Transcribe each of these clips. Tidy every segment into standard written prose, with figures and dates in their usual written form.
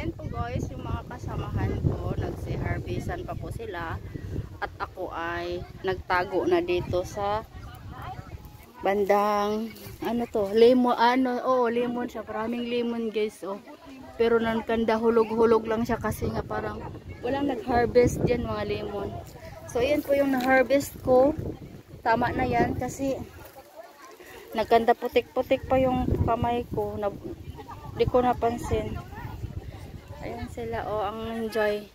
ayan po guys, yung mga kasamahan ko, nagsi-harvestan pa po sila. At ako ay nagtago na dito sa bandang, ano to, lemon, lemon siya. Maraming lemon guys, oh. Pero nankanda, hulog-hulog lang siya kasi nga parang walang nag-harvest dyan mga lemon. So ayan po yung na-harvest ko. Tama na yan kasi nagkanda putik-putik pa yung kamay ko. Di ko napansin. Ayan sila, oh, ang enjoy.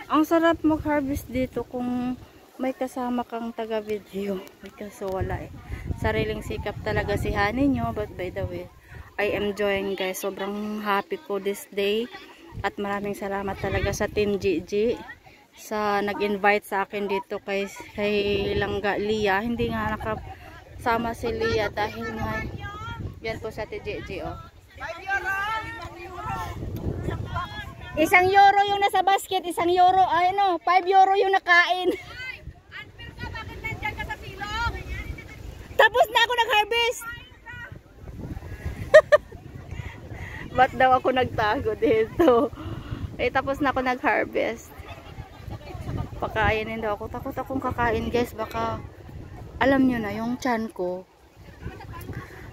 Ang sarap mag-harvest dito kung may kasama kang taga-video. Kaso wala eh. Sariling sikap talaga si Honey nyo. But by the way, I am enjoying guys. Sobrang happy ko this day. At maraming salamat talaga sa Team GG. Sa nag-invite sa akin dito kay Langga Lia. Hindi nga nakasama si Lia dahil nga yan po sa TGG, oh. 1 euro yung nasa basket, 1 euro, ay no, 5 euro yung nakain. Bakit nandiyan ka sa silong? Tapos na ako nag-harvest. Ba't daw ako nagtago dito? Eh, tapos na ako nag-harvest. Pakainin daw ako. Takot akong kakain guys. Baka, alam nyo na, yung tiyan ko.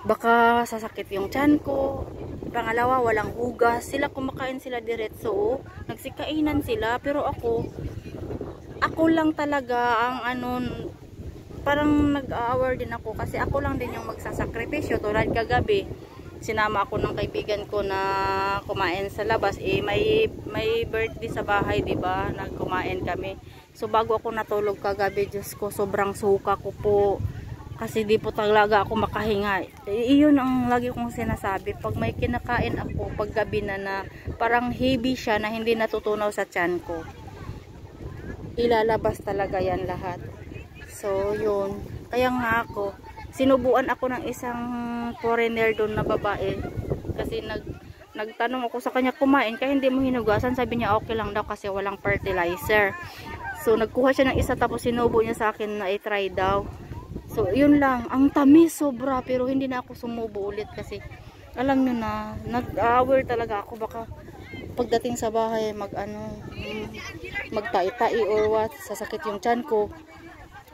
Baka sasakit yung tiyan ko. Pangalawa, walang hugas. Sila kumakain sila diretso. Nagsikainan sila. Pero ako lang talaga ang parang nag-a-aware din ako. Kasi ako lang din yung magsasakripisyo. Tulad kagabi, sinama ako ng kaibigan ko na kumain sa labas. Eh, may birthday sa bahay, diba? Nagkumain kami. So, bago ako natulog kagabi, Diyos ko, sobrang suka ko po. Kasi di po talaga ako makahinga. Iyon ang lagi kong sinasabi. Pag may kinakain ako, pag gabi na parang heavy siya na hindi natutunaw sa tiyan ko. Ilalabas talaga yan lahat. So, yun. Kaya nga ako, sinubuan ako ng isang foreigner doon na babae. Kasi nagtanong ako sa kanya kumain, kaya hindi mo hinugasan. Sabi niya okay lang daw kasi walang fertilizer. So, nagkuha siya ng isa tapos sinubo niya sa akin na i-try daw. So, yun lang. Ang tamis sobra. Pero hindi na ako sumubo ulit kasi alam nyo na, nag-aware talaga ako. Baka pagdating sa bahay, magtai-tai or what, sasakit yung tiyan ko.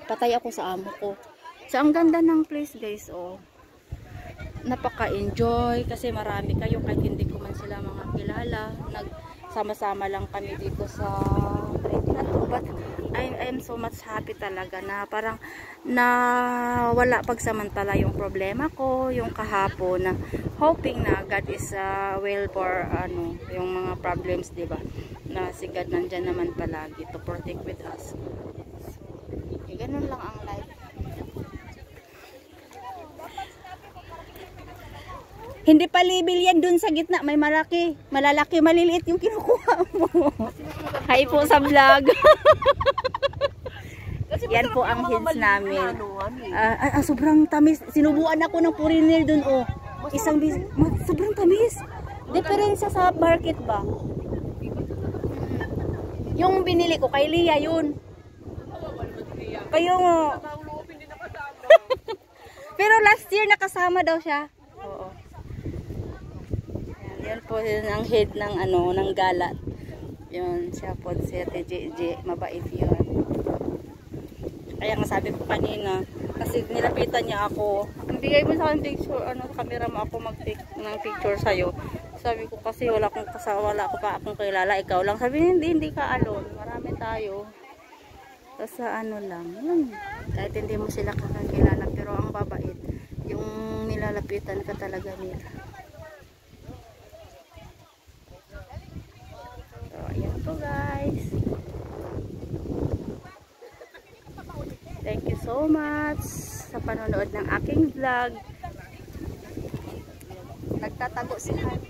Patay ako sa amo ko. So, ang ganda ng place guys, oh. Napaka-enjoy kasi marami kayo kahit hindi ko man sila mga kilala. Nagsama-sama lang kami dito sa trip na to. But I am so much happy talaga na parang wala pagsamantala yung problema ko, yung kahapon na hoping na God is will for yung mga problems, diba? Na si God nandyan naman palagi to protect with us. So, ganun lang ang life. Hindi pa libil yan dun sa gitna, may malalaki, maliliit yung kinukuha mo. Hi po sa vlog. Yan po ang hints namin. Sobrang tamis. Sinubuan ako ng foreigner dun, oh. Sobrang tamis. Diferensya sa market ba? Yung binili ko kay Lia yun. Kayo nga. Pero last year nakasama daw siya. Oo. Yan po ang head ng ng galat. Yun, siya po si TGG, mabait yun. Kaya nga sabi ko kanina, kasi nilapitan niya ako. Bigay mo sa akin picture, camera mo ako mag-take ng picture sa'yo. Sabi ko kasi wala ko pa akong kilala, ikaw lang. Sabi niya, hindi ka alone, marami tayo. Tapos lang, yun. Kahit hindi mo sila kakakilala, pero ang babait, yung nilalapitan ka talaga nila. So, ayan po guys. Thank you so much sa panonood ng aking vlog. Nagtatago si Han.